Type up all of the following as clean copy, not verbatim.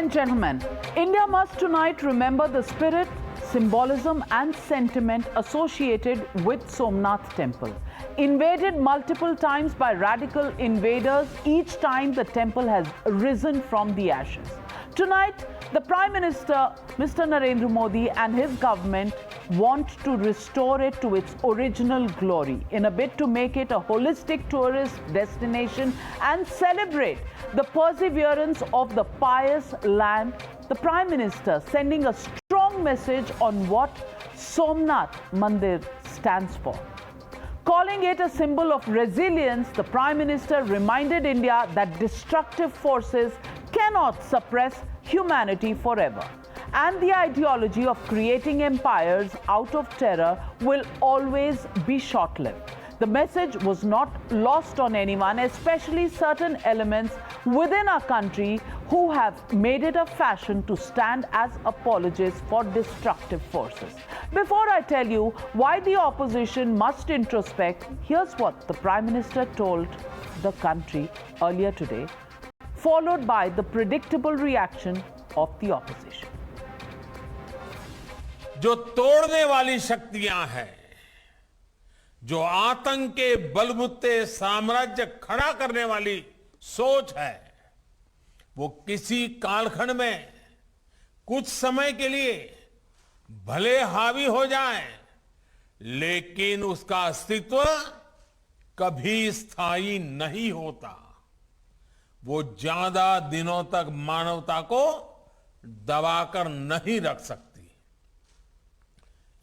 and gentlemen, India must tonight remember the spirit, symbolism and sentiment associated with Somnath Temple. Invaded multiple times by radical invaders, each time the temple has risen from the ashes. Tonight, the Prime Minister, Mr. Narendra Modi, and his government want to restore it to its original glory in a bid to make it a holistic tourist destination and celebrate the perseverance of the pious land. The Prime Minister sending a strong message on what Somnath Mandir stands for. Calling it a symbol of resilience, the Prime Minister reminded India that destructive forces cannot suppress humanity forever. And the ideology of creating empires out of terror will always be short-lived. The message was not lost on anyone, especially certain elements within our country who have made it a fashion to stand as apologists for destructive forces. Before I tell you why the opposition must introspect, here's what the Prime Minister told the country earlier today, followed by the predictable reaction of the opposition. जो तोड़ने वाली शक्तियां हैं, जो आतंक के बलबूते साम्राज्य खड़ा करने वाली सोच है, वो किसी कालखंड में कुछ समय के लिए भले हावी हो जाए, लेकिन उसका अस्तित्व कभी स्थायी नहीं होता। वो ज्यादा दिनों तक मानवता को दबाकर नहीं रख सकती।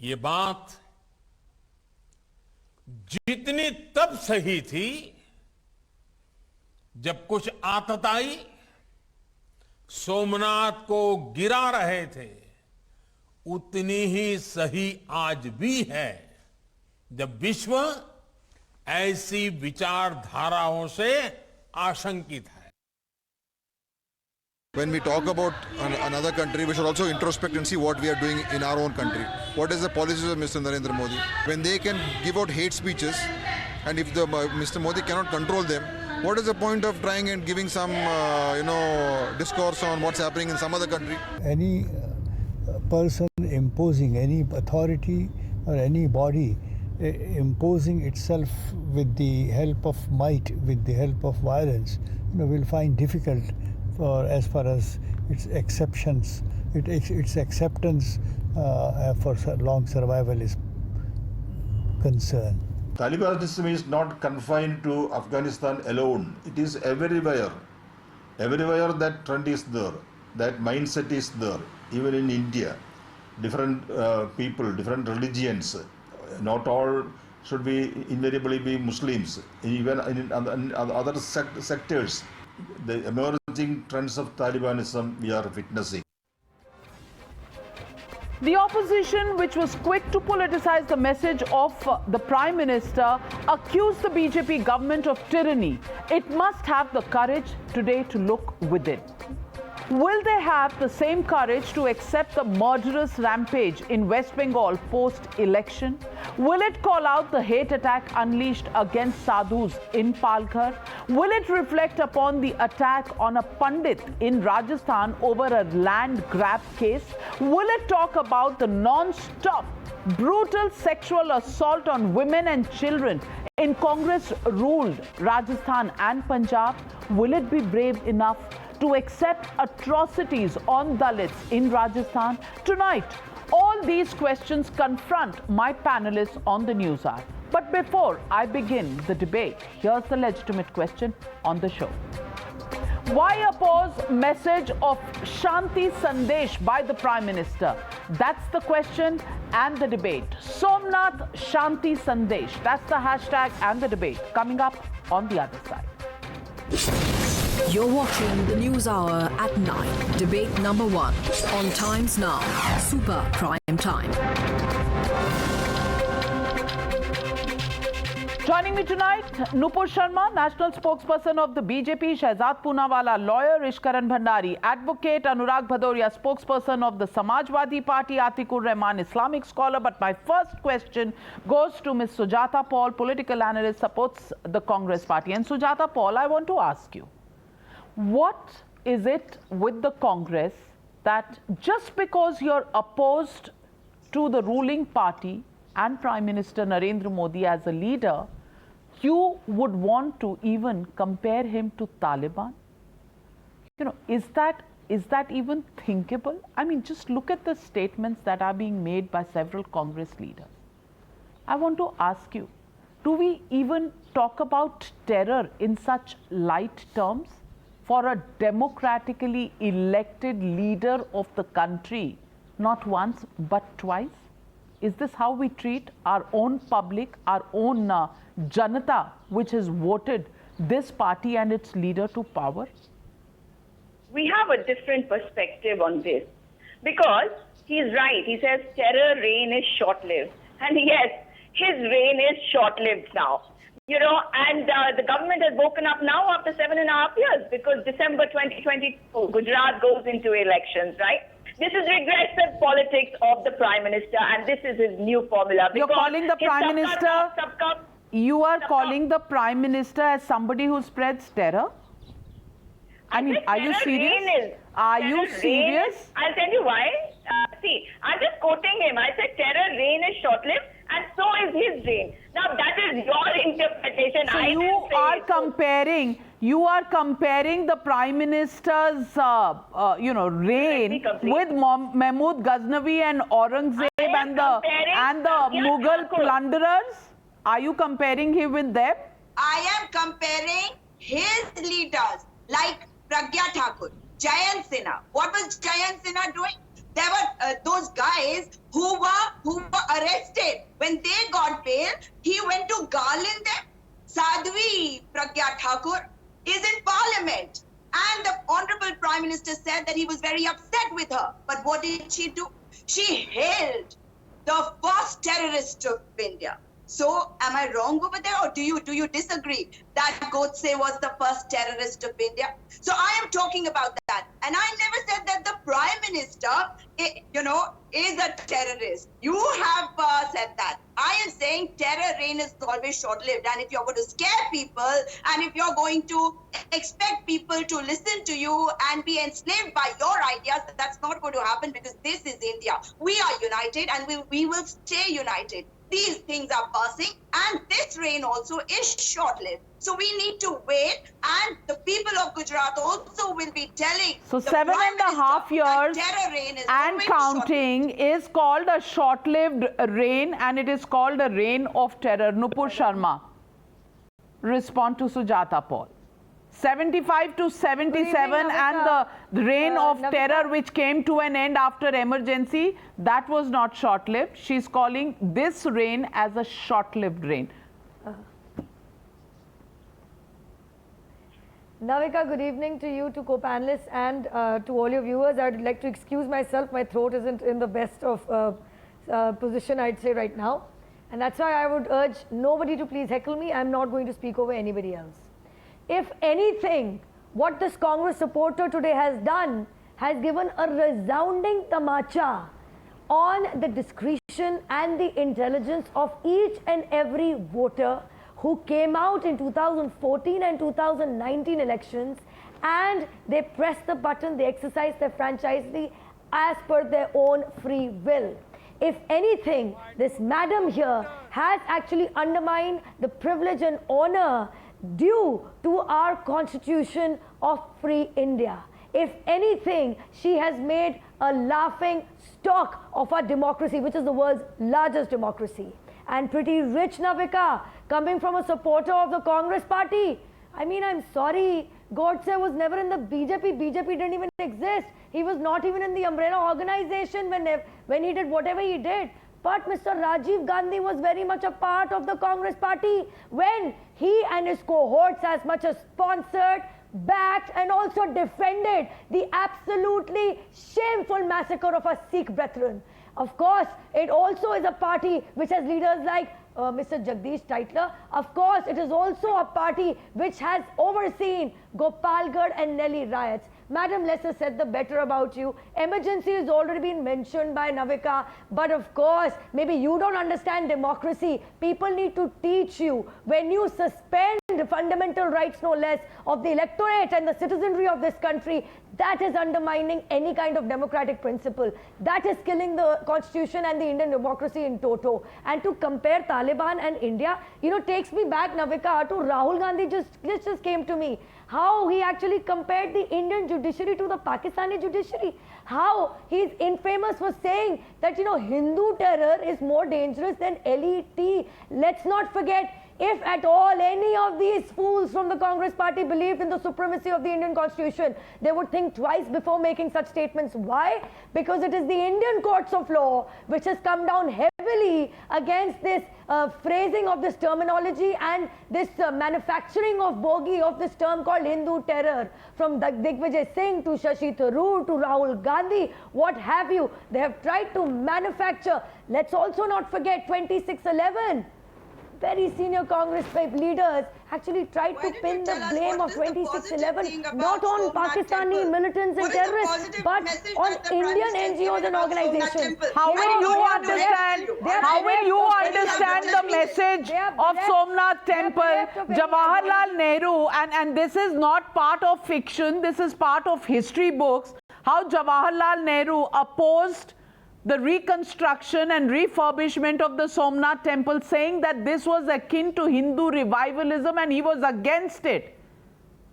ये बात जितनी तब सही थी जब कुछ आतताई सोमनाथ को गिरा रहे थे, उतनी ही सही आज भी है जब विश्व ऐसी विचारधाराओं से आशंकित है। When we talk about another country, we should also introspect and see what we are doing in our own country. What is the policies of Mr. Narendra Modi? When they can give out hate speeches, and if Mr. Modi cannot control them, what is the point of trying and giving some, discourse on what's happening in some other country? Any person imposing, any authority or any body imposing itself with the help of might, with the help of violence, will find difficult as far as its exceptions, its acceptance for long survival is concerned. Talibanism is not confined to Afghanistan alone. It is everywhere. Everywhere that trend is there, that mindset is there. Even in India, different people, different religions, not all should be invariably be Muslims. Even in other sectors, the emerging trends of Talibanism we are witnessing. The opposition, which was quick to politicize the message of the Prime Minister, accused the BJP government of tyranny. It must have the courage today to look within. Will they have the same courage to accept the murderous rampage in West Bengal post-election? Will it call out the hate attack unleashed against sadhus in Palghar? Will it reflect upon the attack on a Pandit in Rajasthan over a land grab case? Will it talk about the non-stop brutal sexual assault on women and children in Congress-ruled Rajasthan and Punjab? Will it be brave enough to accept atrocities on Dalits in Rajasthan? Tonight, all these questions confront my panelists on the News Hour. But before I begin the debate, here's the legitimate question on the show. Why oppose message of Shanti Sandesh by the Prime Minister? That's the question and the debate. Somnath Shanti Sandesh. That's the hashtag and the debate. Coming up on the other side. You're watching the News Hour at 9. Debate number 1 on Times Now. Super Prime Time. Joining me tonight, Nupur Sharma, National Spokesperson of the BJP, Shehzad Poonawala, lawyer, Ishkaran Bhandari, advocate, Anurag Bhadoria, spokesperson of the Samajwadi Party, Atikur Rahman, Islamic scholar. But my first question goes to Ms. Sujata Paul, political analyst, supports the Congress Party. And Sujata Paul, I want to ask you, what is it with the Congress that just because you're opposed to the ruling party and Prime Minister Narendra Modi as a leader, you would want to even compare him to Taliban? You know, is that even thinkable? I mean, just look at the statements that are being made by several Congress leaders. I want to ask you, do we even talk about terror in such light terms for a democratically elected leader of the country, not once but twice? Is this how we treat our own public, our own Janata, which has voted this party and its leader to power? We have a different perspective on this because he's right. He says terror reign is short-lived. And yes, his reign is short-lived now. You know, and the government has woken up now after 7.5 years because December 2022, Gujarat goes into elections, right? This is regressive politics of the Prime Minister, and this is his new formula. You're calling the Prime Minister, you are calling the Prime Minister as somebody who spreads terror? I mean, are you serious? Are you serious? I'll tell you why. See, I'm just quoting him. I said terror reign is short-lived, and so is his reign. Now, that is your interpretation. So you are comparing the Prime Minister's, reign with Mahmud Ghaznavi and Aurangzeb and the Mughal plunderers. Are you comparing him with them? I am comparing his leaders like Pragya Thakur, Jayant Sinha. What was Jayant Sinha doing? There were those guys who were arrested. When they got bail, he went to garland them. Sadhvi Pragya Thakur is in parliament. And the Honorable Prime Minister said that he was very upset with her. But what did she do? She hailed the first terrorist of India. So, am I wrong over there, or do you disagree that Godse was the first terrorist of India? So, I am talking about that, and I never said that the Prime Minister, is a terrorist. You have said that. I am saying terror reign is always short-lived, and if you're going to scare people, and if you're going to expect people to listen to you and be enslaved by your ideas, that's not going to happen because this is India. We are united, and we will stay united. These things are passing, and this reign also is short-lived. So we need to wait, and the people of Gujarat also will be telling. So 7.5 years and counting is called a short-lived reign, and it is called a reign of terror. Nupur Sharma, respond to Sujata Paul. 75 to 77 and the reign of terror which came to an end after emergency, that was not short-lived. She's calling this reign as a short-lived reign. Navika, good evening to you, to co-panelists, and to all your viewers. I'd like to excuse myself. My throat isn't in the best of position, I'd say, right now. And that's why I would urge nobody to please heckle me. I'm not going to speak over anybody else. If anything, what this Congress supporter today has done has given a resounding tamacha on the discretion and the intelligence of each and every voter who came out in 2014 and 2019 elections, and they pressed the button, they exercised their franchisee as per their own free will. If anything, this madam here has actually undermined the privilege and honor due to our constitution of free India. If anything, she has made a laughing stock of our democracy, which is the world's largest democracy. And pretty rich, Navika, coming from a supporter of the Congress party. I mean, I'm sorry, Godse was never in the BJP. BJP didn't even exist. He was not even in the umbrella organization when he did whatever he did. But Mr. Rajiv Gandhi was very much a part of the Congress party when he and his cohorts as much as sponsored, backed, and also defended the absolutely shameful massacre of our Sikh brethren. Of course, it also is a party which has leaders like Mr. Jagdish Tytler. Of course, it is also a party which has overseen Gopalgarh and Nelly riots. Madam Lesser said the better about you. Emergency has already been mentioned by Navika. But of course, maybe you don't understand democracy. People need to teach you when you suspend fundamental rights, no less, of the electorate and the citizenry of this country, that is undermining any kind of democratic principle. That is killing the constitution and the Indian democracy in toto. And to compare Taliban and India, takes me back, Navika, to Rahul Gandhi just came to me. How he actually compared the Indian judiciary to the Pakistani judiciary. How he's infamous for saying that, Hindu terror is more dangerous than LET. Let's not forget, if at all any of these fools from the Congress party believed in the supremacy of the Indian constitution, they would think twice before making such statements. Why? Because it is the Indian courts of law which has come down heavily against this phrasing of this terminology and this manufacturing of bogie of this term called Hindu terror. From Digvijay Singh to Shashi Tharoor to Rahul Gandhi, what have you, they have tried to manufacture. Let's also not forget 2611. Very senior Congress leaders actually tried to pin the blame of 2611 not on Pakistani militants and terrorists, but on Indian NGOs and organizations. How will you understand the message of Somnath Temple, Jawaharlal Nehru, and this is not part of fiction, this is part of history books, how Jawaharlal Nehru opposed the reconstruction and refurbishment of the Somnath Temple, saying that this was akin to Hindu revivalism and he was against it.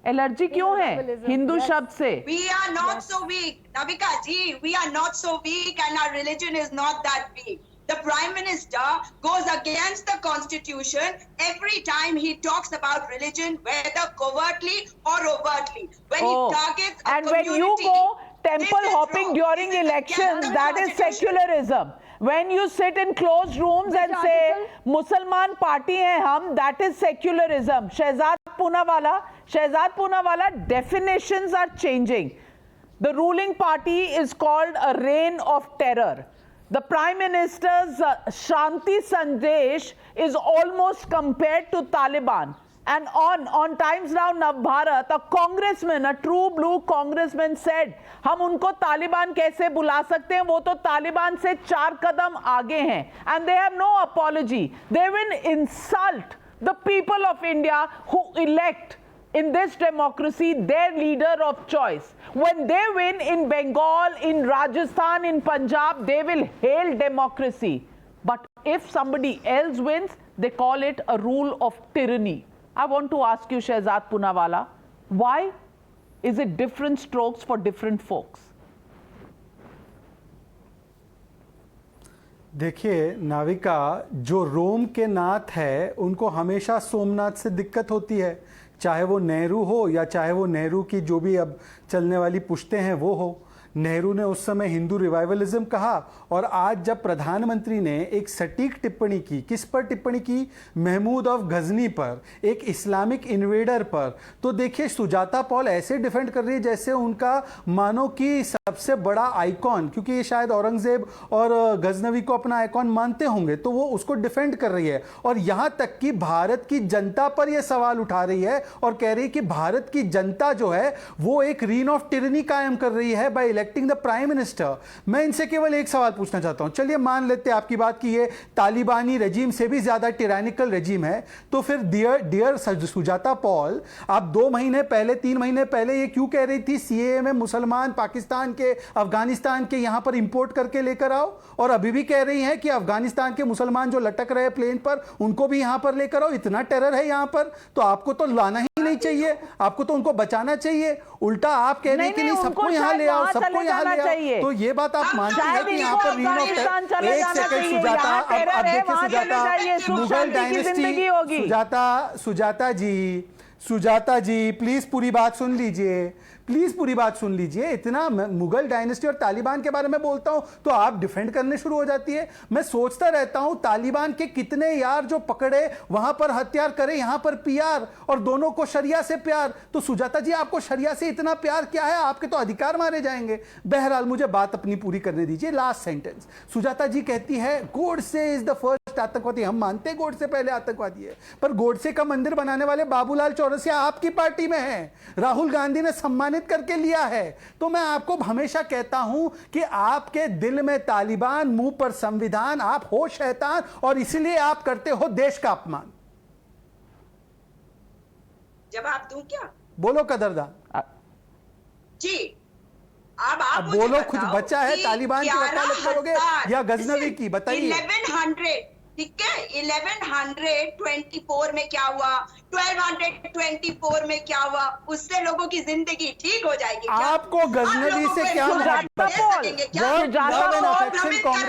Allergy क्यों है हिंदू शब्द से? We are not so weak, Navika ji. We are not so weak, and our religion is not that weak. The Prime Minister goes against the Constitution every time he talks about religion, whether covertly or overtly. When he targets a and community, when you go temple hopping during elections, that is secularism. When you sit in closed rooms and say Musalman party hai hum, that is secularism. Shehzad Poonawala, definitions are changing. The ruling party is called a reign of terror. The Prime Minister's Shanti Sandesh is almost compared to Taliban. And on Times Now Navbharat, a congressman, a true blue congressman said, हम उनको तालिबान कैसे बुला सकते हैं, वो तो तालिबान से 4 कदम आगे हैं. And they have no apology. They will insult the people of India who elect in this democracy their leader of choice. When they win in Bengal, in Rajasthan, in Punjab, they will hail democracy. But if somebody else wins, they call it a rule of tyranny. I want to ask you, Shehzad Poonawala, why is it different strokes for different folks? देखिए नाविका, जो रोम के नाथ है उनको हमेशा सोमनाथ से दिक्कत होती है, चाहे वो नेहरू हो या चाहे वो नेहरू की जो भी अब चलने वाली पुश्तें हैं वो हो. नेहरू ने उस समय हिंदू रिवाइवलिज्म कहा और आज जब प्रधानमंत्री ने एक सटीक टिप्पणी की, किस पर टिप्पणी की? महमूद ऑफ गजनी पर, एक इस्लामिक इन्वेडर पर, तो देखिए सुजाता पॉल ऐसे डिफेंड कर रही है जैसे उनका मानो कि सबसे बड़ा आइकॉन, क्योंकि ये शायद औरंगजेब और गजनवी को अपना आइकॉन मानते होंगे, तो वो उसको डिफेंड कर रही है. और यहां तक कि भारत की जनता पर यह सवाल उठा रही है और कह रही है कि भारत की जनता जो है वो एक रीन ऑफ टिरनी कायम कर रही है by electing the prime minister. मैं इनसे केवल एक सवाल पूछना चाहता हूं. चलिए मान लेते हैं आपकी बात की ये तालिबानी रेजिम से भी ज्यादा टिरानिकल रेजिम है, तो फिर डियर सुजाता पॉल, आप 2 महीने पहले 3 महीने पहले ये क्यों कह रही थी सीएए में मुसलमान पाकिस्तान के, अफगानिस्तान के यहां पर इंपोर्ट करके लेकर आओ, और अभी भी कह रही हैं कि अफगानिस्तान के मुसलमान जो लटक रहे प्लेन पर उनको भी यहां पर लेकर आओ. इतना टेरर है यहां पर, तो आपको तो लाना ही नहीं चाहिए, आपको तो उनको बचाना चाहिए. उल्टा आप कह रहे हैं कि नहीं, सबको यहां ले आओ, सबको यहां ले आओ. तो ये बात आप मानते हैं कि यहां पर रीन ऑफ टेरर? एक सेकंड सुजाता, अब देखिए सुजाता, मुगल डायनेस्टी, सुजाता जी प्लीज पूरी बात सुन लीजिए, प्लीज पूरी बात सुन लीजिए. इतना मुगल डायनेस्टी और तालिबान के बारे में बोलता हूं तो आप डिफेंड करने शुरू हो जाती है. मैं सोचता रहता हूं तालिबान के कितने यार जो पकड़े वहां पर हथियार करे, यहां पर पीआर, और दोनों को शरिया से प्यार. तो सुजाता जी आपको शरिया से इतना प्यार क्या है? आपके तो अधिकार मारे जाएंगे. बहरहाल मुझे बात अपनी पूरी करने दीजिए. लास्ट सेंटेंस, सुजाता जी कहती है गोडसे इज द फर्स्ट आतंकवादी. हम मानते हैं गोडसे पहले आतंकवादी है, पर गोडसे का मंदिर बनाने वाले बाबूलाल चौरसिया आपकी पार्टी में है, राहुल गांधी ने सम्मानित करके लिया है. तो मैं आपको हमेशा कहता हूं कि आपके दिल में तालिबान, मुंह पर संविधान, आप हो शैतान और इसलिए आप करते हो देश का अपमान. जवाब दूं क्या? बोलो कदरदान। जी, अब आप अब मुझे बोलो, बताओ कुछ बचा है? कि तालिबान की वकालत करोगे 11,000 या गजनवी की? बताइए। 1100, ठीक है, 1124 में क्या हुआ, 1224 में क्या हुआ, उससे लोगों की जिंदगी ठीक हो जाएगी क्या? आपको गजनवी से क्या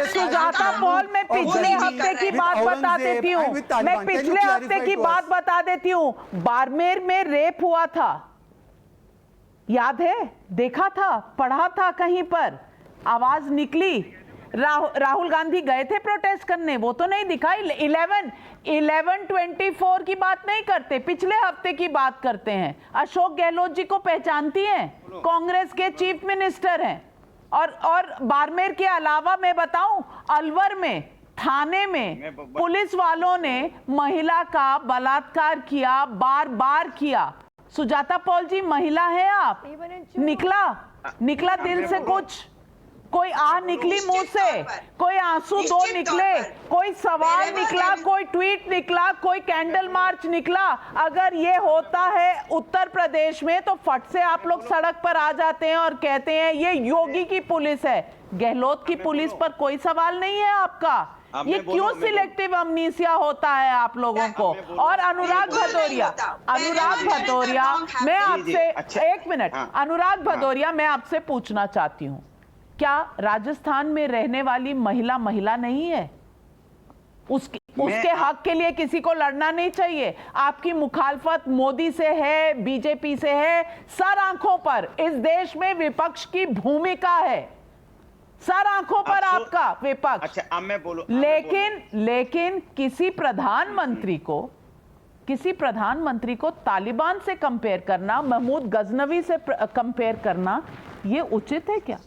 सुजाता पॉल, मैं पिछले हफ्ते की बात बता देती हूँ, मैं पिछले हफ्ते की बात बता देती हूँ। बाड़मेर में रेप हुआ था, याद है? देखा था, पढ़ा था कहीं पर, आवाज निकली। राहुल गांधी गए थे प्रोटेस्ट करने, वो तो नहीं दिखाई। 11/24 की बात नहीं करते, पिछले हफ्ते की बात करते हैं। अशोक गहलोत जी को पहचानती हैं, कांग्रेस के चीफ मिनिस्टर हैं। और बाड़मेर के अलावा मैं बताऊं, अलवर में थाने में पुलिस वालों ने महिला का बलात्कार किया, बार बार किया। सुजाता पॉल जी, महिला है आप, निकला दिल से कुछ, कोई आह निकली मुंह से, कोई आंसू दो निकले, कोई सवाल निकला, कोई ट्वीट निकला, कोई कैंडल मार्च निकला। अगर ये होता है उत्तर प्रदेश में तो फट से आप लोग सड़क पर आ जाते हैं और कहते हैं ये योगी की पुलिस है। गहलोत की पुलिस पर कोई सवाल नहीं है आपका। ये क्यों सिलेक्टिव अमनीसिया होता है आप लोगों को? और अनुराग भदौरिया, मैं आपसे एक मिनट, अनुराग भदौरिया, मैं आपसे पूछना चाहती हूँ, क्या राजस्थान में रहने वाली महिला नहीं है? उसके हक के लिए किसी को लड़ना नहीं चाहिए? आपकी मुखालफत मोदी से है, बीजेपी से है, सर आंखों पर इस देश में विपक्ष की भूमिका है, सर आंखों पर आपका विपक्ष। अच्छा, अब मैं बोलूं, लेकिन किसी प्रधानमंत्री को तालिबान से कंपेयर करना, महमूद गजनवी से कंपेयर करना, ये उचित है क्या?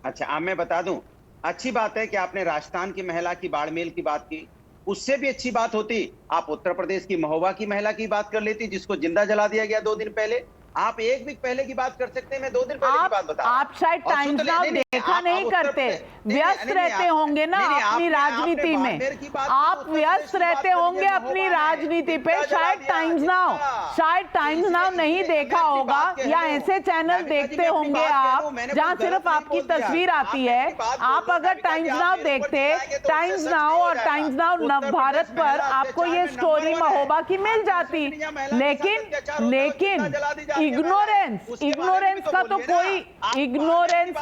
अच्छा, अब मैं बता दूं, अच्छी बात है कि आपने राजस्थान की महिला की बाड़मेर की बात की, उससे भी अच्छी बात होती आप उत्तर प्रदेश की महोबा की महिला की बात कर लेती, जिसको जिंदा जला दिया गया 2 दिन पहले। आप 1 वीक पहले की बात कर सकते हैं, मैं 2 दिन पहले की बात बता। आप शायद टाइम्स नाउ देखा नहीं करते, व्यस्त रहते होंगे ना अपनी राजनीति में, आप व्यस्त रहते होंगे अपनी राजनीति पे। शायद टाइम्स नाउ नहीं देखा होगा, या ऐसे चैनल देखते होंगे आप जहां सिर्फ आपकी तस्वीर आती है। आप अगर टाइम्स नाउ देखते, टाइम्स नाउ और टाइम्स नाउ नवभारत पर आपको ये स्टोरी महोबा की मिल जाती। लेकिन इग्नोरेंस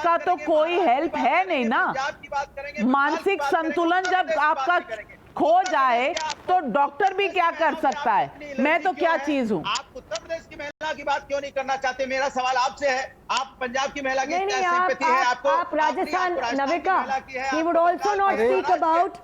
का तो कोई हेल्प है नहीं ना। मानसिक संतुलन जब आपका खो जाए तो डॉक्टर भी क्या कर सकता है? मैं तो क्या चीज हूँ? आप उत्तर प्रदेश की महिला की बात क्यों नहीं करना चाहते? मेरा सवाल आपसे है, आप पंजाब की महिला की क्या सिंपैथी है आपको? आप Rajasthan, Navika, he would also not speak about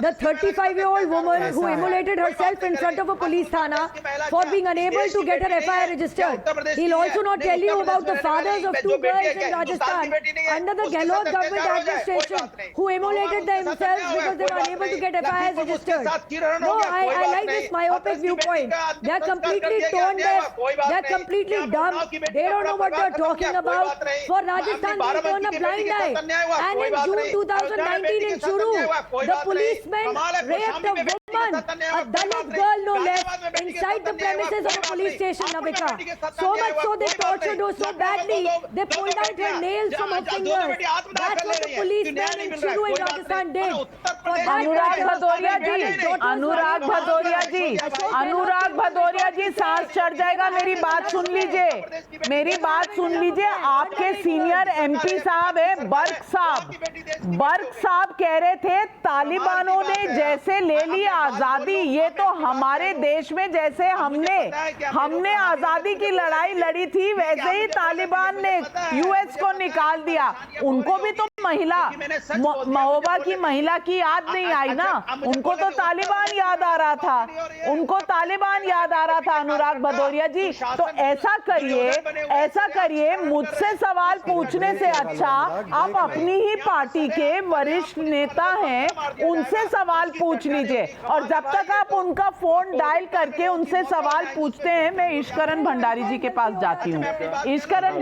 the 35-year-old woman who immolated herself in front of a police thana for being unable to get her FIR registered. He'll also not tell you about the fathers of 2 girls in Rajasthan under the Gehlot government administration who immolated themselves because they were unable to get FIRs registered. No, I like this myopic viewpoint. They're completely tone deaf. They're completely dumb. They don't know what they're talking about. For Rajasthan, they turn a blind eye. And in June 2019 in Churu, the policeman raped a woman, a Dalit girl no less, inside the premises of a police station, Navika. So much so they tortured her so badly, they pulled out her nails from her fingers. That's what the policeman in Churu in Rajasthan did. अनुराग भदौरिया जी, सांस चढ़ जाएगा। मेरी बात सुन लीजिए। आपके senior MP साहब है बर्क साहब कह रहे थे तालिबानों ने जैसे ले ली आजादी, ये तो हमारे देश में जैसे हमने आजादी की लड़ाई लड़ी थी वैसे ही तालिबान ने US को निकाल दिया। उनको भी तो महोबा की महिला की याद नहीं आई ना, उनको तो तालिबान याद आ रहा था। अनुराग भदौरिया जी, तो ऐसा करिए, मुझसे सवाल पूछने से अच्छा आप अपनी ही पार्टी के वरिष्ठ नेता हैं, उनसे सवाल पूछ लीजिए। और जब तक आप उनका फोन डायल करके उनसे सवाल पूछते हैं, मैं ईश्वरन भंडारी जी के पास जाती हूँ। Eswaran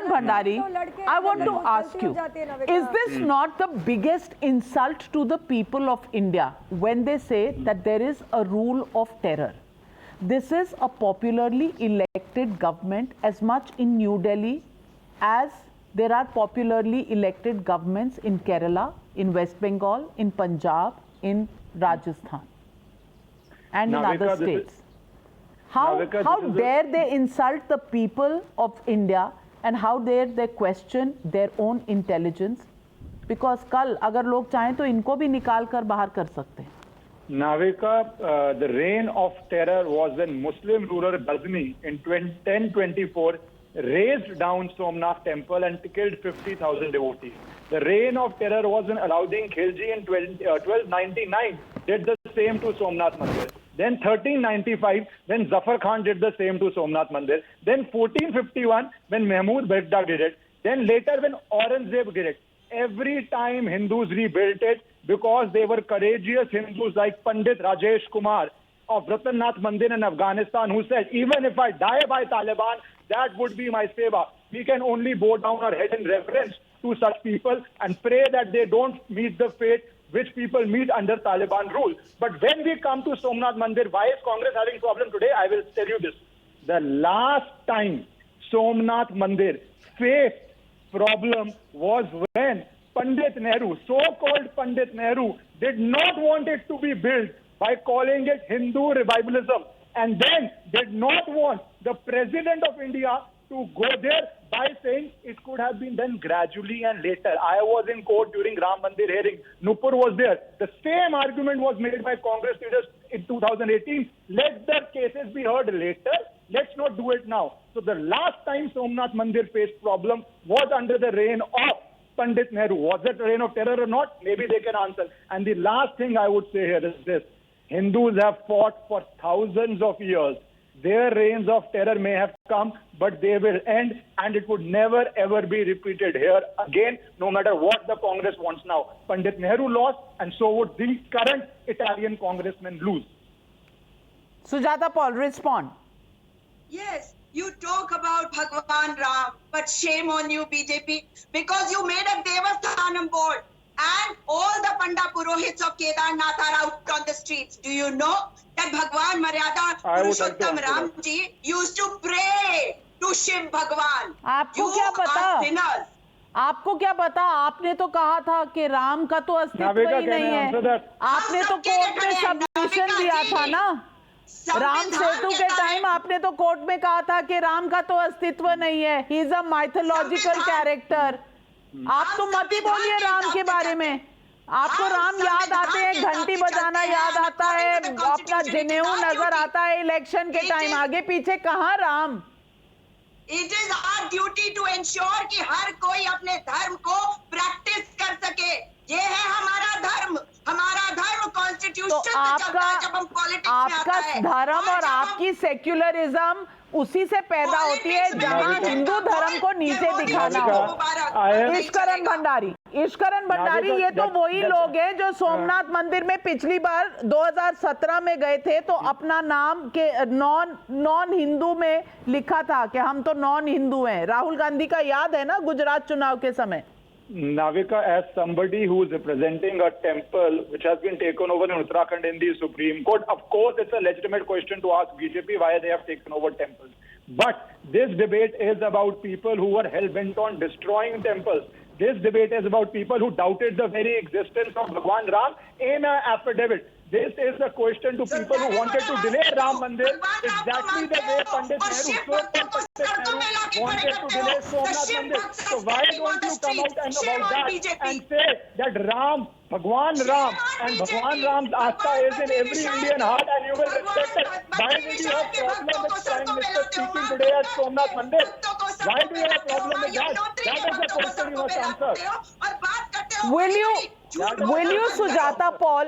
Bhandari, I want to ask you, is this not the biggest insult to the people of India when they say that there is a rule of terror? this is a popularly elected government as much in New Delhi as there are popularly elected governments in Kerala, in West Bengal, in Punjab, in Rajasthan, and in other states. How dare they insult the people of India, and how dare they question their own intelligence? Because कल अगर लोग चाहें तो इनको भी निकाल कर बाहर कर सकते हैं. Navika, the reign of terror was when Muslim ruler Ghazni in 1024 razed down Somnath temple and killed 50,000 devotees. The reign of terror was when Alauddin Khilji in 1299 did the same to Somnath Mandir. Then 1395 when Zafar Khan did the same to Somnath Mandir. Then 1451 when Mahmud Begda did it. Then later when Aurangzeb did it. Every time Hindus rebuilt it because they were courageous Hindus like Pandit Rajesh Kumar of Ratannath Mandir in Afghanistan, who said, even if I die by Taliban, that would be my seva. We can only bow down our head in reverence to such people and pray that they don't meet the fate which people meet under Taliban rule. But when we come to Somnath Mandir, why is Congress having problem today? I will tell you this. The last time Somnath Mandir faced problem was when Pandit Nehru, so-called Pandit Nehru, did not want it to be built by calling it Hindu revivalism, and then did not want the President of India to go there by saying it could have been done gradually and later. I was in court during Ram Mandir hearing. Nupur was there. The same argument was made by Congress leaders in 2018. Let the cases be heard later. Let's not do it now. So the last time Somnath Mandir faced problem was under the reign of Pandit Nehru. Was it a reign of terror or not? Maybe they can answer. And the last thing I would say here is this. Hindus have fought for thousands of years. Their reigns of terror may have come, but they will end, and it would never ever be repeated here again, no matter what the Congress wants now. Pandit Nehru lost, and so would the current Italian congressmen lose. Sujata Paul, respond. Yes, you talk about Bhagwan Ram, but shame on you, BJP, because you made a Devasthanam board and all the Panda Purohits of Kedarnath are out on the streets. Do you know that Bhagwan Maryada Purushottam Ramji used to pray to Shiv Bhagwan? आपको क्या पता? आपको क्या पता? आपने तो कहा था कि राम का तो अस्तित्व ही नहीं है. आपने तो कोर्ट में सबमिशन दिया था ना. राम सेतु के टाइम आपने तो कोर्ट में कहा था कि राम का तो अस्तित्व नहीं है. He is a mythological character. आप तो मत ही बोलिए राम के बारे में. आपको राम याद आते हैं, घंटी बजाना याद आता है, अपना जनेऊ नजर आता है इलेक्शन के टाइम. आगे पीछे कहाँ Ram? It is our duty to ensure कि हर कोई अपने धर्म को प्रैक्टिस कर सके. ये है हमारा धर्म. हमारा धर्म कॉन्स्टिट्यूशन तो आपका धर्म और आपकी सेक्युलरिज्म उसी से पैदा होती है जहां हिंदू धर्म को नीचे दिखाना हो. ईश्वरन भंडारी ये तो वही लोग हैं जो सोमनाथ मंदिर में पिछली बार 2017 में गए थे तो अपना नाम के नॉन हिंदू में लिखा था कि हम तो नॉन हिंदू हैं. राहुल गांधी का याद है ना गुजरात चुनाव के समय. Navika, as somebody who is representing a temple which has been taken over in Uttarakhand in the Supreme Court, of course it's a legitimate question to ask BJP why they have taken over temples. But this debate is about people who were hell-bent on destroying temples. This debate is about people who doubted the very existence of Bhagwan Ram in an affidavit. This is a question to people who wanted to delay Ram Mandir exactly the way Pandit Nehru wanted to delay Somnath Mandir. So why don't you come out and about that and say that Ram, Bhagwan Ram and Bhagwan Ram's Astha is in every Indian heart and you will respect it. Why did you have problem with Prime Minister speaking today at Somnath Mandir? Why do you have problem with that? That is the question you must answer. Will you Sujata Paul,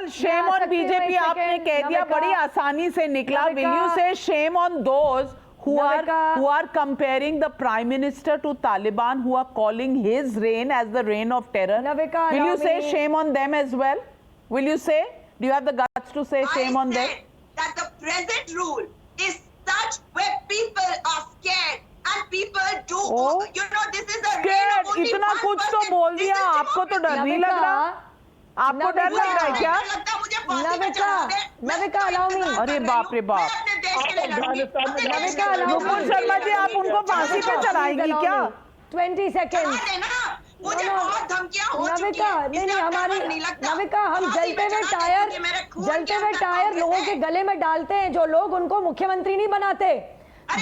shame on BJP. आपने कह दिया बड़ी आसानी से निकला. Will you say shame on those who are comparing the Prime Minister to Taliban, who are calling his reign as the reign of terror? Will you say shame on them as well? Will you say? Do you have the guts to say shame on them? That the present rule is such where people are scared. And people do, you know, this is a reign of only इतना कुछ तो बोल दिया. आपको तो डर नहीं लग रहा? आपको डर लग रहा है क्या? Navika, allow me. अरे बाप रे बाप, मैं अपने देश के लिए लड़ूंगी। Navika, allow me. Nupur Sharma ji आप उनको फांसी पे चढ़ाएंगी क्या? 20 seconds. चढ़ा देना, मुझे बहुत धमकियां हो चुकी नविका, हैं। नहीं इससे हमारी आपको नहीं लगता? नविका, हम फांसी जलते पे हुए चढ़ा टायर देंगे, मेरे खून जलते के हुए अंदर टायर कांग्रेस लोगों है। के गले में डालते हैं जो लोग उनको मुख्यमंत्री नहीं बनाते।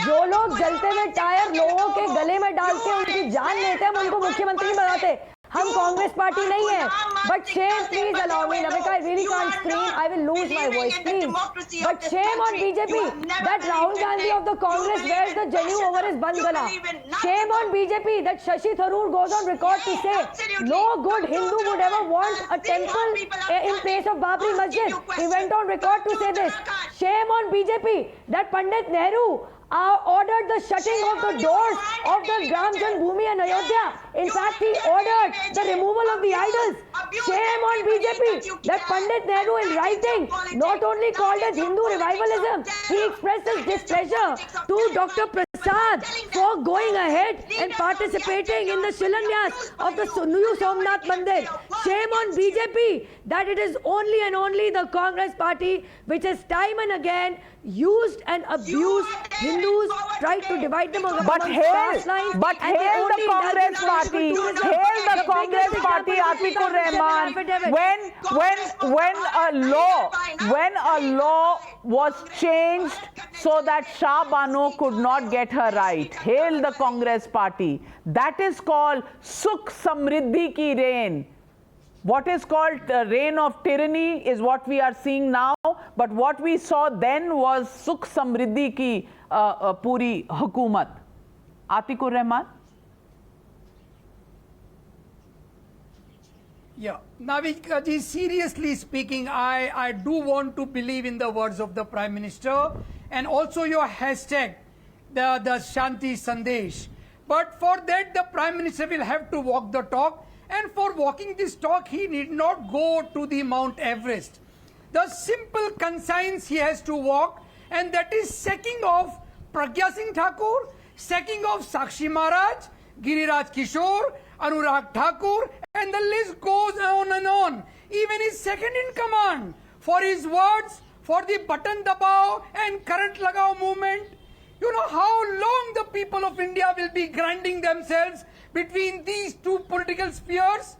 जो आप लोग मुझे जलते हुए फांसी टायर पे लोगों के चढ़ाओ। गले में डाल के You उनकी are जान a लेते हैं, हम उनको one मुख्यमंत्री नहीं person. बनाते। हम You कांग्रेस पार्टी नहीं है। आपको but shame, please allow me Navika, I really You can't are scream, not I will lose my believing voice in the please. democracy of but this shame on country. BJP You have never that Rahul believed in Gandhi it. of the Congress You wears the believe in Janu over his fascism. band You gala. believe in Nazism. Shame on BJP that Shashi Tharoor goes on record to say absolutely. no good Come Hindu to would ever want a see how temple people are in place of Babri asking Masjid. you He questions. went on record to Come say to this. Uttarakhand. Shame on BJP that Pandit Nehru ordered the shutting Shame of the on you, doors and of the Delhi Ram Budget. Janmabhoomi in Ayodhya. In You fact, he are ordered Delhi the Budget. removal of the Abuse, idols. abuse Shame on everybody BJP that you that can. Pandit Nehru in That is your writing politics. not only That called is as your Hindu politics revivalism, of he terror. expressed his That is your displeasure politics of to terror. Dr. People Prasad are telling for them, going all ahead leaders and of participating in the yesterday Shilanyas abused of the by you. new Nobody Somnath can Mandir. say a word Shame on against you. BJP that it is only and only the Congress party which has time and again used and abused Hindus, tried to divide them among But caste lines. but and they hail the only indulge in Congress party, political tourism. hail the biggest Congress example party, is the Atikur 2007 Rahman, affidavit. when a law was changed so that Shah Bano could not get her right. Hail the Congress party. That is called Sukh Samriddhi ki reign. What is called the reign of tyranny is what we are seeing now, but what we saw then was Sukh Samriddhi ki puri hukumat. Atikur Rahman. Yeah, Navika ji, seriously speaking, I do want to believe in the words of the Prime Minister and also your hashtag, the Shanti Sandesh. But for that, the Prime Minister will have to walk the talk, and for walking this talk, he need not go to the Mount Everest. The simple conscience he has to walk, and that is sacking of Pragya Singh Thakur, sacking of Sakshi Maharaj, Giriraj Kishore, Anurag Thakur, and the list goes on and on. Even his second in command, for his words, for the button dabao and current lagao movement. You know how long the people of India will be grinding themselves between these two political spheres?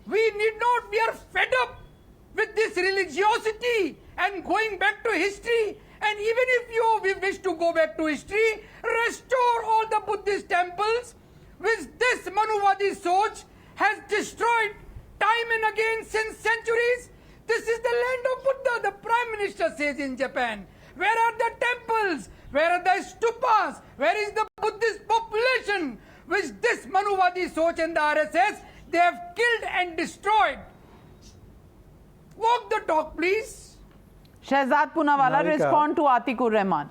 We are fed up with this religiosity and going back to history. And even if we wish to go back to history, restore all the Buddhist temples, which this Manuvadi Soch has destroyed time and again since centuries. This is the land of Buddha, the Prime Minister says in Japan. Where are the temples? Where are the stupas? Where is the Buddhist population which this Manuvadi Soch and the RSS, they have killed and destroyed? Walk the talk, please. Shehzad Poonawalla, Navika. respond to Atikur Rahman.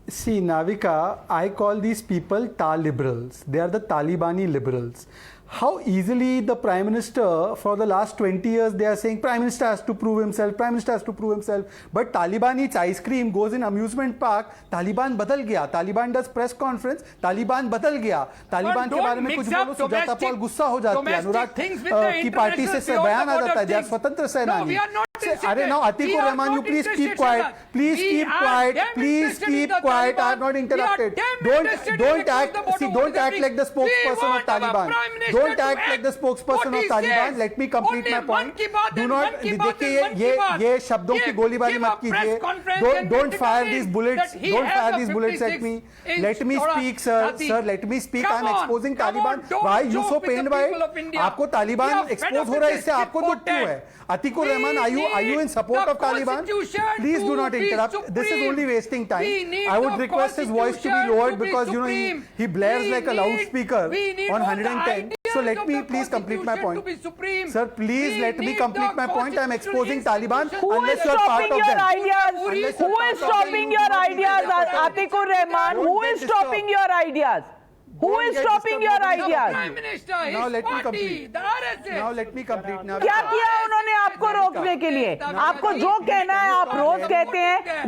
See, Navika, I call these people Ta-liberals. They are the Talibani liberals. How easily the Prime Minister, for the last 20 years, they are saying Prime Minister has to prove himself, Prime Minister has to prove himself. But Taliban eats ice cream, goes in amusement park, Taliban badal gaya. Taliban does press conference, Taliban badal gaya. Taliban के बारे में कुछ बोलो Sujata Paul गुस्सा हो जाती है, अनुराग की पार्टी से बयान आ जाता है, they are स्वतंत्र सेनानी. अरे now Atikur Rahman, you please keep quiet. Please keep quiet. Please keep quiet. I have not interrupted. Don't act like the spokesperson of Taliban. Don't act like the spokesperson of Taliban. Let me complete my point. Do not देखिए ये शब्दों की गोलीबारी मत कीजिए. Don't fire these bullets. Don't fire these bullets at me. Let me speak, sir. Sir, let me speak. I am exposing Taliban. Why you so pained by it? आपको Taliban expose हो रहा है, इससे आपको दुख क्यों है? Atikur Rahman, are you in support of Taliban? Please do not interrupt. This is only wasting time. I would request his voice to be lowered because he blares like a loudspeaker on 110. So let me please complete my point. Sir, please let me complete my point. I am exposing Taliban unless you are part of them. Who is stopping your ideas, Atikur Rahman? Who is stopping your ideas? Who is stopping your ideas? Now let me complete. Now let me complete. क्या किया उन्होंने आपको रोकने के लिए? आपको जो कहना है आप रोज कहते हैं,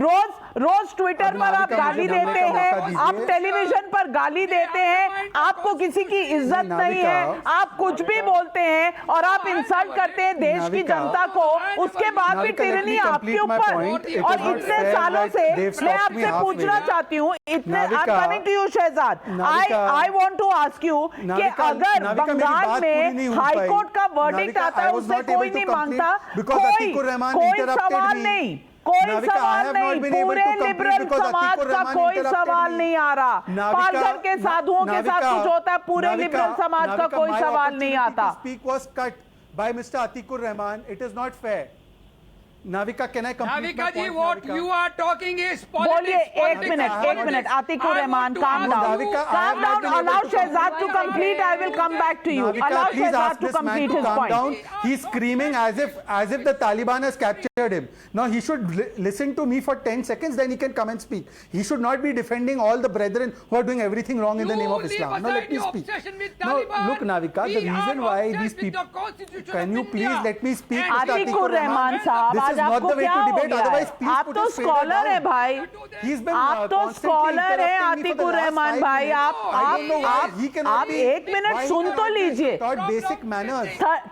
रोज ट्विटर पर आप गाली देते हैं, आप टेलीविजन पर गाली देते हैं, आपको किसी की इज्जत नहीं है, आप कुछ भी बोलते हैं और आप इंसल्ट करते हैं देश की जनता को, उसके बाद भी टिरनी आपके ऊपर। और इतने सालों से मैं आपसे पूछना चाहती हूँ, इतने coming to you Shehzad, I want to ask you कि अगर बंगाल में हाई कोर्ट का वर्डिक्ट आता है उससे कोई नहीं मांगता, कोई सवाल नहीं, कोई सवाल नहीं, पूरे लिबरल समाज का कोई सवाल नहीं आ रहा। पालघर के साधुओं के साथ कुछ होता है, पूरे लिबरल समाज का कोई सवाल नहीं आता। Speak was cut by Mr. Atikur Rahman. It is not fair. Navika, can I complete my Navika ji, point, what Navika? you are talking is बोलिए politics. एक minute Atikur Rahman, calm down, calm down, allow Shehzad to complete, I will come back to you. Allow Navika, please Shehzad ask to this man complete to his calm point. down. He's screaming as if the Taliban has captured him. Now he should listen to me for 10 seconds, then he can come and speak. He should not be defending all the brethren who are doing everything wrong in the name of Islam. Now let me speak. No, look Navika, the reason why these people, can you please let me speak? Atikur Rahman साहब, This आज is not आपको the way क्या to हो debate. गया Otherwise, है? please आप put तो his finger scholar है down. भाई, He's been आप तो constantly स्कॉलर है interrupting me for the आतिकुर last Rahman 5 भाई। minutes. I don't know why he cannot आप be- एक मिनट why सुन he तो cannot be लीजिए, taught basic manners.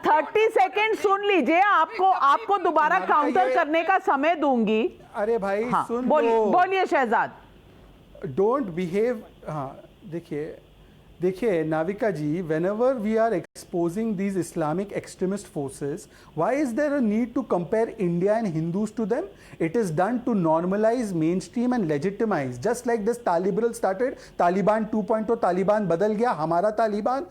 30 सेकेंड सुन लीजिए, आपको दोबारा नाविका, काउंटर ये- करने का समय दूंगी। अरे भाई हाँ, सुन बोलिए शहजाद। Don't behave. हाँ देखिए नाविका जी, whenever we are exposing these Islamic extremist forces, why is there a need to compare India and Hindus to them? It is done to normalize, mainstream and legitimize. Just like this Taliban started, Taliban 2.0, Taliban बदल गया, हमारा तालिबान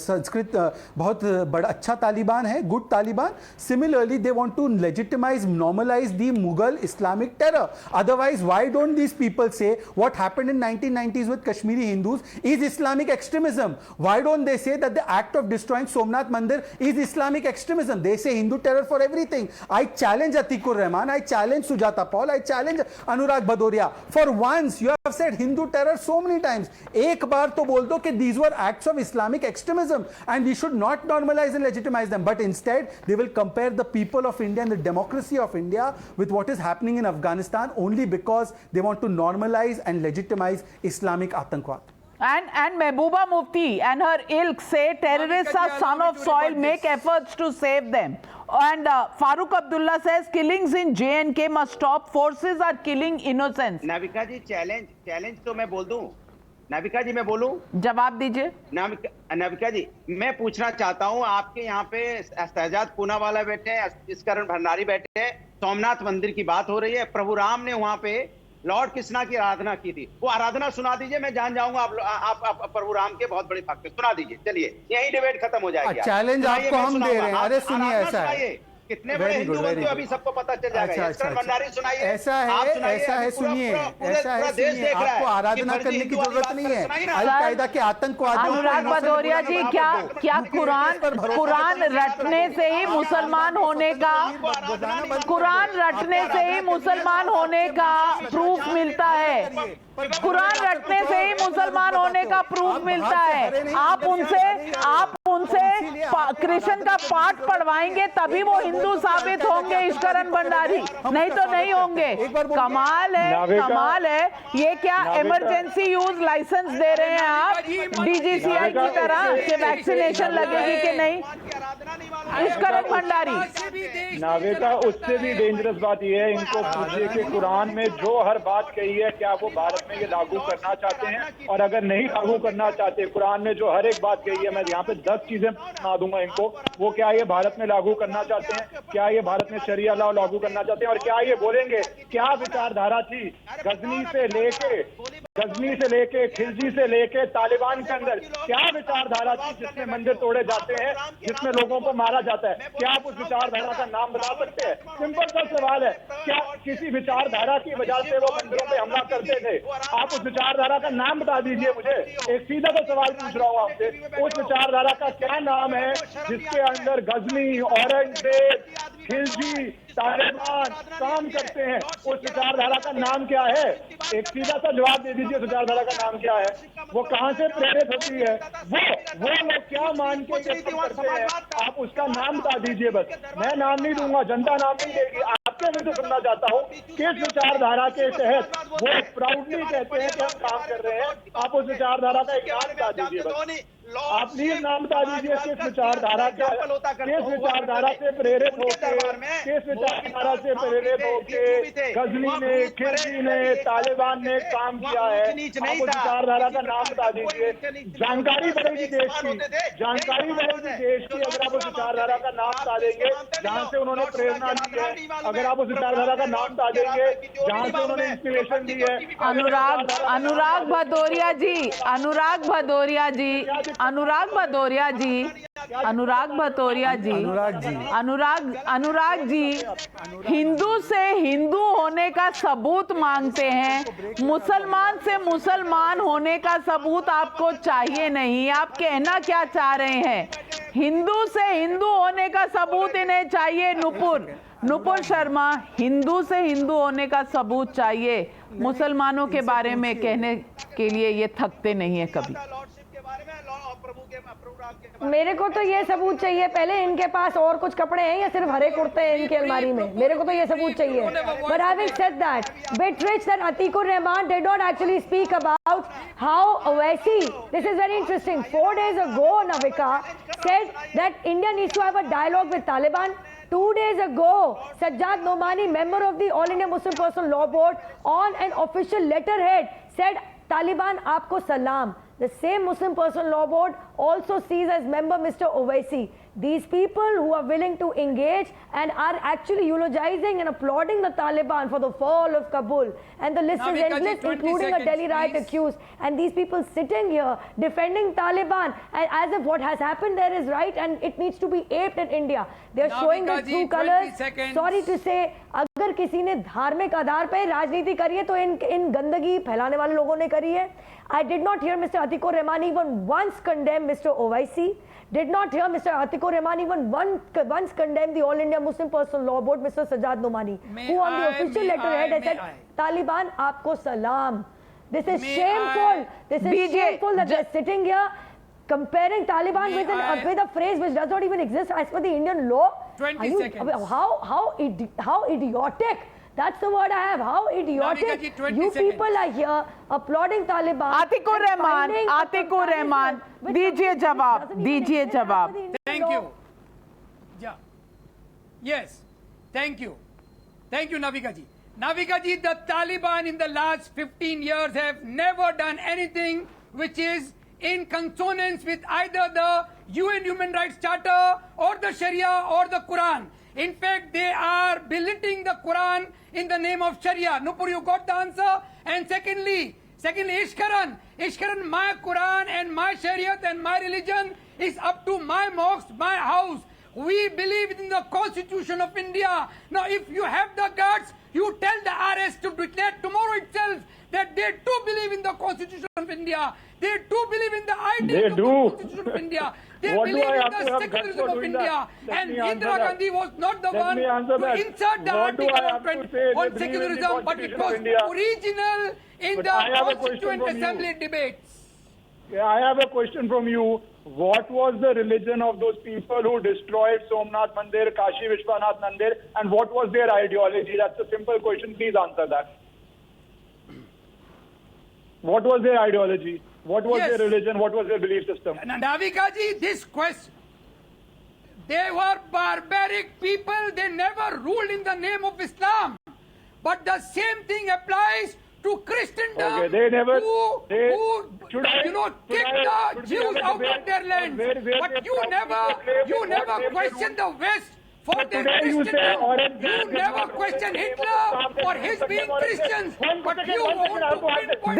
संस्कृत बहुत बड़ा अच्छा तालिबान है, good Taliban. Similarly, they want to legitimize, normalize the Mughal Islamic terror. Otherwise, why don't these people say what happened in 1990s with Kashmiri Hindus is Islamic extremism? Why don't they say that the act of destroying Somnath Mandir is Islamic extremism? They say Hindu terror for everything. I challenge Atikur Rahman, I challenge Sujata Paul, I challenge Anurag Bhadoria. For once, you have said Hindu terror so many times. एक बार तो बोल दो कि these were acts of Islamic extremism and we should not normalize and legitimize them. But instead, they will compare the people of India and the democracy of India with what is happening in Afghanistan only because they want to normalize and legitimize Islamic Atankwad. And Mehbooba Mufti and her ilk say terrorists are son of soil, make efforts to save them. And Farooq Abdullah says killings in J&K must stop, forces are killing innocents. Navika ji challenge तो मैं बोल दूं, नाविका जी मैं बोलूं, जवाब दीजिए। नाविका जी मैं पूछना चाहता हूं, आपके यहाँ पे शहजाद पूनावाला बैठे हैं, इस्करण भंडारी बैठे हैं, सोमनाथ मंदिर की बात हो रही है, प्रभु राम ने वहां पे लॉर्ड कृष्णा की आराधना की थी, वो आराधना सुना दीजिए, मैं जान जाऊंगा आप प्रभु राम के बहुत बड़े भक्त, सुना दीजिए, चलिए यही डिबेट खत्म हो जाएगी। चैलेंज आपको हम दे रहे हैं, अरे सुनिए ऐसा है, कितने बड़े हिंदू बनते हो अभी सबको पता चल जाएगा। भंडारी सुनाइए, ऐसा है सुनिए, ऐसा है सुनिए, आपको आराधना करने की जरूरत नहीं है। अल-कायदा के आतंकवादियों अनुराग भदौरिया जी, क्या कुरान रटने से ही मुसलमान होने का प्रूफ मिलता है? कुरान रटने से ही मुसलमान होने का प्रूफ मिलता है। आप उनसे कृष्ण का पाठ पढ़वाएंगे तभी वो हिंदू साबित होंगे, इश्करण भंडारी, नहीं तो नहीं होंगे। कमाल है। ये क्या इमरजेंसी यूज लाइसेंस दे रहे हैं आप डीजीसीआई की तरह कि वैक्सीनेशन लगेगी कि नहीं? इश्करण भंडारी। नाविका, उससे भी डेंजरस बात यह है, इनको पूछिए कि कुरान में जो हर बात कही है क्या वो भारत में ये लागू करना चाहते हैं, और अगर नहीं लागू करना चाहते, कुरान में जो हर एक बात कही है, मैं यहाँ पे 10 चीजें सुना दूंगा इनको, वो क्या ये भारत में लागू करना चाहते हैं, क्या ये भारत में शरिया लॉ लागू करना चाहते हैं, और क्या ये बोलेंगे क्या विचारधारा थी गजनी से लेके खिलजी से लेके तालिबान के अंदर क्या विचारधारा थी जिसमें मंदिर तोड़े जाते हैं, जिसमें लोगों को मारा जाता है? क्या आप उस विचारधारा का नाम बता सकते हैं? सिंपल सा सवाल है, क्या किसी विचारधारा की वजह से वो मंदिरों पे हमला करते थे? आप उस विचारधारा का नाम बता दीजिए मुझे। एक सीधा सा सवाल पूछ रहा हूँ आपसे, उस विचारधारा का क्या नाम है जिसके अंदर गजनी, औरंगजेब, खिलजी, तालिबान काम करते हैं? उस विचारधारा का नाम क्या है? एक सीधा सा जवाब दे दीजिए, विचारधारा का नाम क्या है? वो कहां से प्रेरित होती है? वो लोग क्या मान के करते हैं? आप उसका नाम बता दीजिए बस। मैं नाम नहीं दूंगा, जनता नाम नहीं देगी, आप आपके मुंह से सुनना चाहता हूँ, किस विचारधारा के तहत वो प्राउडली कहते हैं कि हम काम कर रहे हैं? आप उस विचारधारा का एक नाम बता दीजिए बस। आप प्लीज नाम बता दीजिए किस विचारधारा से प्रेरित होकर, किस विचारधारा से प्रेरित होकर गजनी ने, खिलजी ने, तालिबान ने काम किया है? आप उस विचारधारा का नाम बता दीजिए। जानकारी बढ़ेगी देश की, जानकारी बढ़ेगी देश की अगर आप उस विचारधारा का नाम बता देंगे जहां से उन्होंने प्रेरणा ली है, अगर आप उस विचारधारा का नाम बता देंगे जहां से उन्होंने इंस्पिरेशन दी है। अनुराग भदौरिया जी, अनुराग भदौरिया जी, अनुराग भदौरिया जी, अनुराग भदौरिया जी, अनुराग जी, हिंदू से हिंदू होने का सबूत मांगते हैं, मुसलमान से मुसलमान होने का सबूत आपको चाहिए नहीं। आप कहना क्या चाह रहे हैं? हिंदू से हिंदू होने का सबूत इन्हें चाहिए। नुपुर शर्मा, हिंदू से हिंदू होने का सबूत चाहिए, मुसलमानों के बारे में कहने के लिए ये थकते नहीं है कभी। मेरे को तो ये सबूत चाहिए पहले, इनके पास और कुछ कपड़े हैं या सिर्फ हरे कुर्ते हैं इनकी अलमारी में? मेरे को तो ये सबूत चाहिए। But having said that, bit rich that Atikur Rahman did not actually speak about how Owaisi, this is very interesting, 4 days ago Navika said that India needs to have a dialogue with Taliban. 2 days ago, Sajjad Nomani, member of the All India Muslim Personal Law Board, on an official letterhead said, Taliban aapko salam. The same Muslim Personal Law Board also sees as member Mr. Owaisi. These people who are willing to engage and are actually eulogizing and applauding the Taliban for the fall of Kabul. And the list is endless, including a Delhi riot accused. And these people sitting here defending Taliban as if what has happened there is right and it needs to be aped in India. They are showing their true colors. Sorry to say, अगर किसी ने धार्मिक आधार पर राजनीति करी है तो इन गंदगी फैलाने वाले लोगों ने करी है। I did not hear Mr. Atikur Rahman even once condemn Mr. Owaisi. Did not hear Mr. Atikur Rahman even once condemn the All India Muslim Personal Law Board, Mr. Sajjad Nomani, who on the official letterhead has said, Taliban, aapko salam. This is shameful. This is shameful that they're sitting here comparing Taliban with a phrase which does not even exist as per the Indian law. 20 seconds. How idiotic. That's the word I have. How idiotic. You people are here applauding Taliban. Atikur Rahman, दीजिए जवाब. Thank you. Yeah. Yes. Thank you, Navika ji. Navika ji, the Taliban in the last 15 years have never done anything which is in consonance with either the UN Human Rights Charter or the Sharia or the Quran. In fact, they are belittling the Quran in the name of Sharia. Nupur, you got the answer? And secondly, Ishkaran, my Quran and my Shariat and my religion is up to my mosque, my house. We believe in the Constitution of India. Now, if you have the guts, you tell the RS to declare tomorrow itself that they too believe in the Constitution of India. They too believe in the ideas of the Constitution of India. They believe in the secularism of India. And Indira Gandhi was not the one to insert the article on secularism, but it was original in the Constituent Assembly debates. I have a question from you. What was the religion of those people who destroyed Somnath Mandir, Kashi Vishwanath Mandir, and what was their ideology? That's a simple question. Please answer that. What was their ideology? What was their religion? What was their belief system? Navika ji, this question, they were barbaric people. They never ruled in the name of Islam. But the same thing applies to Christendom, okay, they never, who kicked the Jews out of their land. But you never questioned the West for their Christendom. You never questioned Hitler for his being Christians. But you want to pinpoint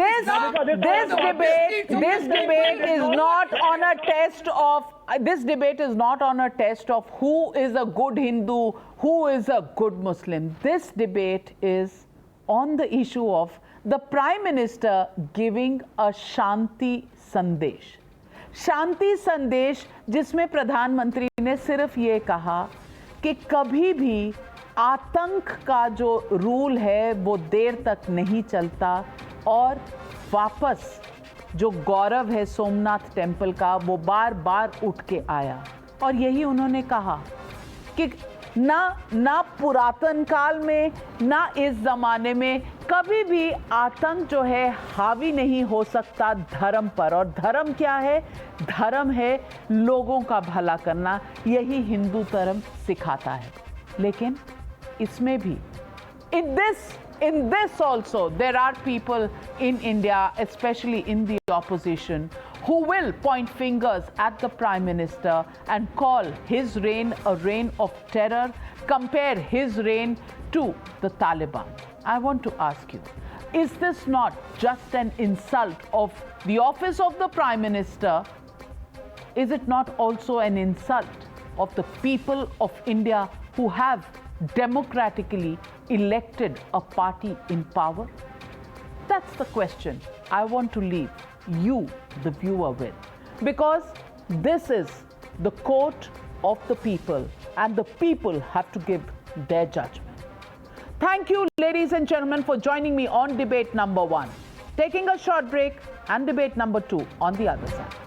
this debate is not on a test of. This debate is not on a test of who is a good Hindu, who is a good Muslim. This debate is on the issue of the Prime Minister giving a Shanti Sandesh. शांति संदेश जिसमें प्रधानमंत्री ने सिर्फ ये कहा कि कभी भी आतंक का जो रूल है वो देर तक नहीं चलता और वापस जो गौरव है सोमनाथ टेम्पल का वो बार बार उठ के आया। और यही उन्होंने कहा कि ना पुरातन काल में ना इस जमाने में कभी भी आतंक जो है हावी नहीं हो सकता धर्म पर। और धर्म क्या है? धर्म है लोगों का भला करना, यही हिंदू धर्म सिखाता है। लेकिन इसमें भी in this also there are people in India, especially in the opposition, who will point fingers at the Prime Minister and call his reign a reign of terror, compare his reign to the Taliban. I want to ask you, is this not just an insult of the office of the Prime Minister? Is it not also an insult of the people of India who have democratically elected a party in power? That's the question I want to leave you, the viewer, with. Because this is the court of the people, and the people have to give their judgment. Thank you, ladies and gentlemen, for joining me on debate number 1. Taking a short break, and debate number 2 on the other side.